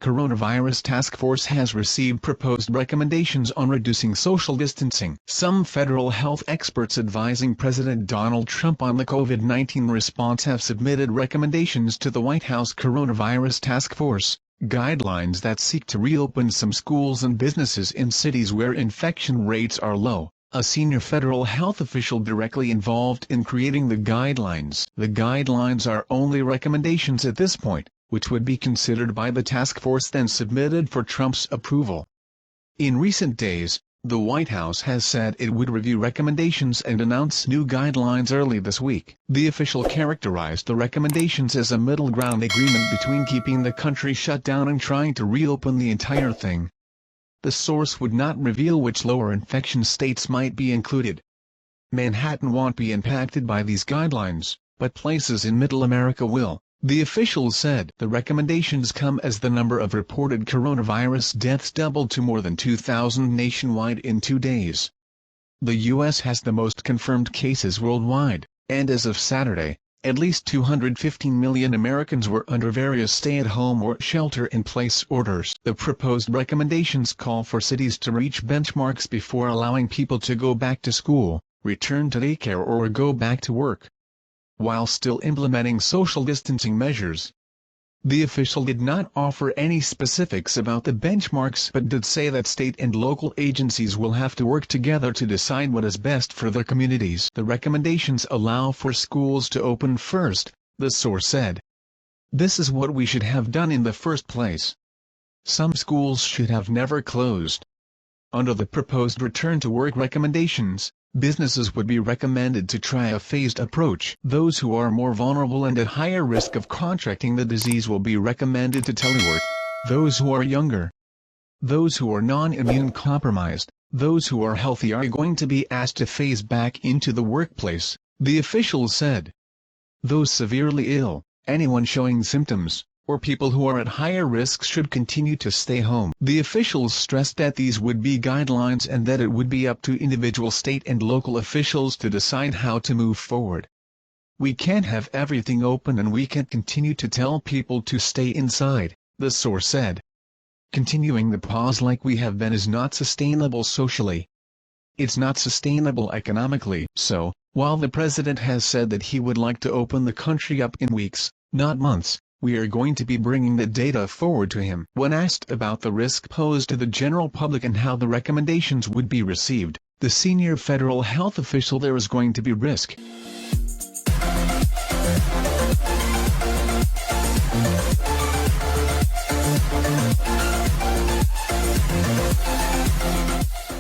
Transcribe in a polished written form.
Coronavirus Task Force has received proposed recommendations on reducing social distancing. Some federal health experts advising President Donald Trump on the COVID-19 response have submitted recommendations to the White House Coronavirus Task Force, guidelines that seek to reopen some schools and businesses in cities where infection rates are low. A senior federal health official directly involved in creating the guidelines. The guidelines are only recommendations at this point, which would be considered by the task force then submitted for Trump's approval. In recent days, the White House has said it would review recommendations and announce new guidelines early this week. The official characterized the recommendations as a middle ground agreement between keeping the country shut down and trying to reopen the entire thing. The source would not reveal which lower infection states might be included. Manhattan won't be impacted by these guidelines, but places in Middle America will, the officials said. The recommendations come as the number of reported coronavirus deaths doubled to more than 2,000 nationwide in 2 days. The U.S. has the most confirmed cases worldwide, and as of Saturday, at least 215 million Americans were under various stay-at-home or shelter-in-place orders. The proposed recommendations call for cities to reach benchmarks before allowing people to go back to school, return to daycare or go back to work, while still implementing social distancing measures. The official did not offer any specifics about the benchmarks but did say that state and local agencies will have to work together to decide what is best for their communities. The recommendations allow for schools to open first, the source said. This is what we should have done in the first place. Some schools should have never closed. Under the proposed return-to-work recommendations, businesses would be recommended to try a phased approach. Those who are more vulnerable and at higher risk of contracting the disease will be recommended to telework. Those who are younger, those who are non-immune compromised, those who are healthy are going to be asked to phase back into the workplace, the officials said. Those severely ill, anyone showing symptoms, or people who are at higher risk should continue to stay home. The officials stressed that these would be guidelines and that it would be up to individual state and local officials to decide how to move forward. We can't have everything open and we can't continue to tell people to stay inside, the source said. Continuing the pause like we have been is not sustainable socially. It's not sustainable economically. So, while the president has said that he would like to open the country up in weeks, not months, we are going to be bringing the data forward to him. When asked about the risk posed to the general public and how the recommendations would be received, the senior federal health official there is going to be risk.